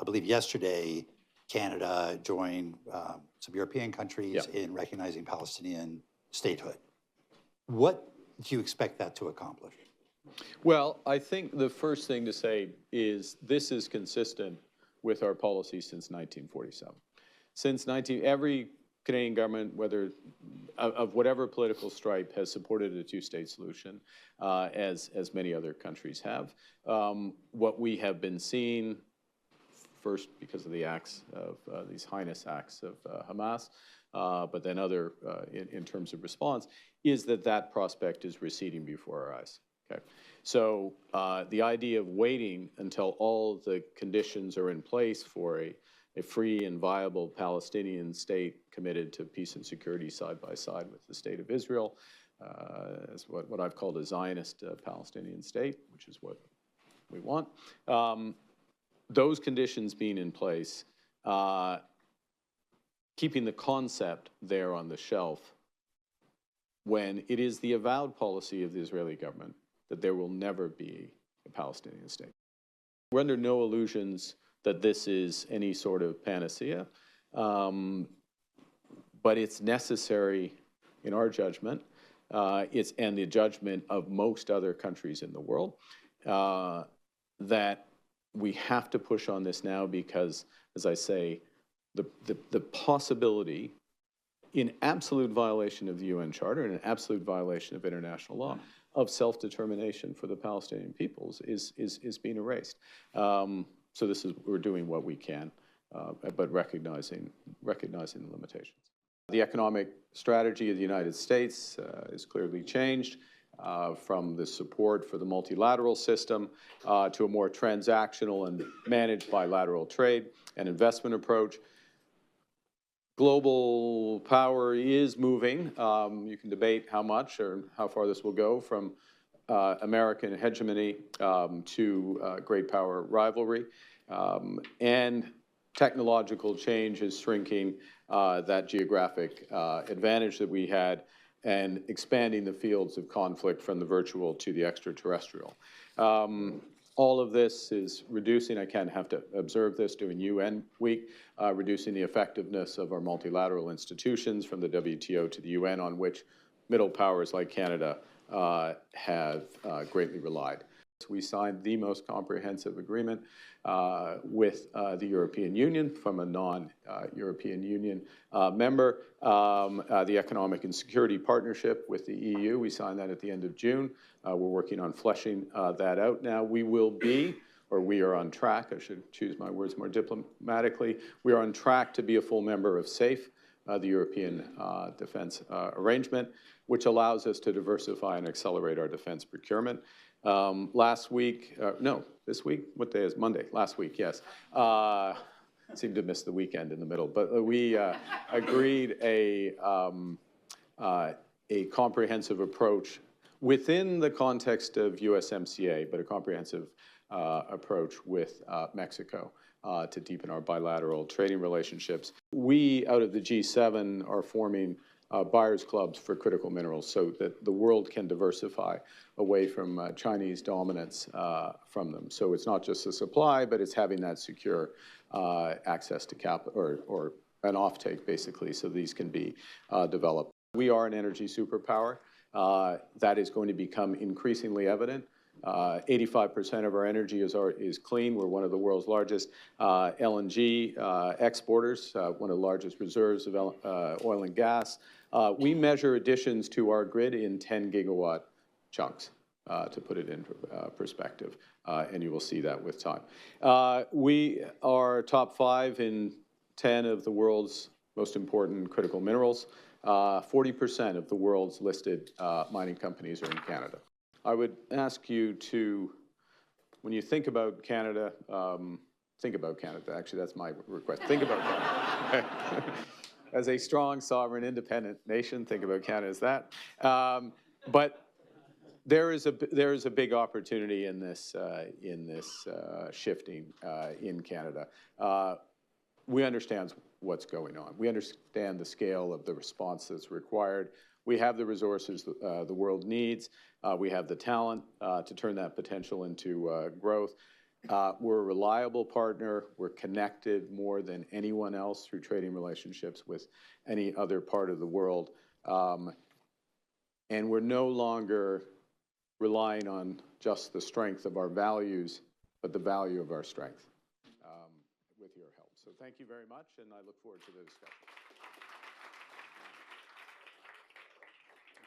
believe yesterday, Canada joined some European countries in recognizing Palestinian statehood. What do you expect that to accomplish? Well, I think the first thing to say is this is consistent with our policy since 1947. Since every Canadian government, whether of whatever political stripe, has supported a two-state solution, as many other countries have. What we have been seeing, first because of the acts of these heinous acts of Hamas, but then other in terms of response, is that prospect is receding before our eyes. Okay, so the idea of waiting until all the conditions are in place for a free and viable Palestinian state committed to peace and security side by side with the state of Israel, as what I've called a Zionist Palestinian state, which is what we want. Those conditions being in place, keeping the concept there on the shelf, when it is the avowed policy of the Israeli government that there will never be a Palestinian state. We're under no illusions that this is any sort of panacea, but it's necessary in our judgment, and the judgment of most other countries in the world, that we have to push on this now because, as I say, the possibility, in absolute violation of the UN Charter and an absolute violation of international law, of self-determination for the Palestinian peoples is being erased. So we're doing what we can, but recognizing the limitations. The economic strategy of the United States is clearly changed from the support for the multilateral system to a more transactional and managed bilateral trade and investment approach. Global power is moving. You can debate how much or how far this will go from American hegemony to great power rivalry. And technological change is shrinking that geographic advantage that we had and expanding the fields of conflict from the virtual to the extraterrestrial. All of this is reducing, I can't have to observe this during UN week, reducing the effectiveness of our multilateral institutions from the WTO to the UN, on which middle powers like Canada have greatly relied. We signed the most comprehensive agreement with the European Union from a non-European Union member. The Economic and Security Partnership with the EU, we signed that at the end of June. We're working on fleshing that out now. We will be, or we are on track, I should choose my words more diplomatically, we are on track to be a full member of SAFE, the European Defense Arrangement, which allows us to diversify and accelerate our defense procurement. Last week, no, this week? What day is Monday? Last week, yes. Seemed to miss the weekend in the middle, but we agreed a comprehensive approach within the context of USMCA, but a comprehensive approach with Mexico to deepen our bilateral trading relationships. We, out of the G7, are forming buyers clubs for critical minerals so that the world can diversify away from Chinese dominance from them. So it's not just the supply, but it's having that secure access to capital or an offtake, basically, so these can be developed. We are an energy superpower. That is going to become increasingly evident. 85% of our energy is clean. We're one of the world's largest LNG exporters, one of the largest reserves of oil and gas. We measure additions to our grid in 10 gigawatt chunks, to put it in perspective, and you will see that with time. We are top 5 in 10 of the world's most important critical minerals. 40% of the world's listed mining companies are in Canada. I would ask you to, when you think about Canada, actually that's my request, think about Canada. As a strong, sovereign, independent nation, think about Canada as that. But there is a big opportunity in this shifting in Canada. We understand what's going on. We understand the scale of the response that's required. We have the resources the world needs. We have the talent to turn that potential into growth. We're a reliable partner. We're connected more than anyone else through trading relationships with any other part of the world. And we're no longer relying on just the strength of our values, but the value of our strength with your help. So thank you very much, and I look forward to the discussion.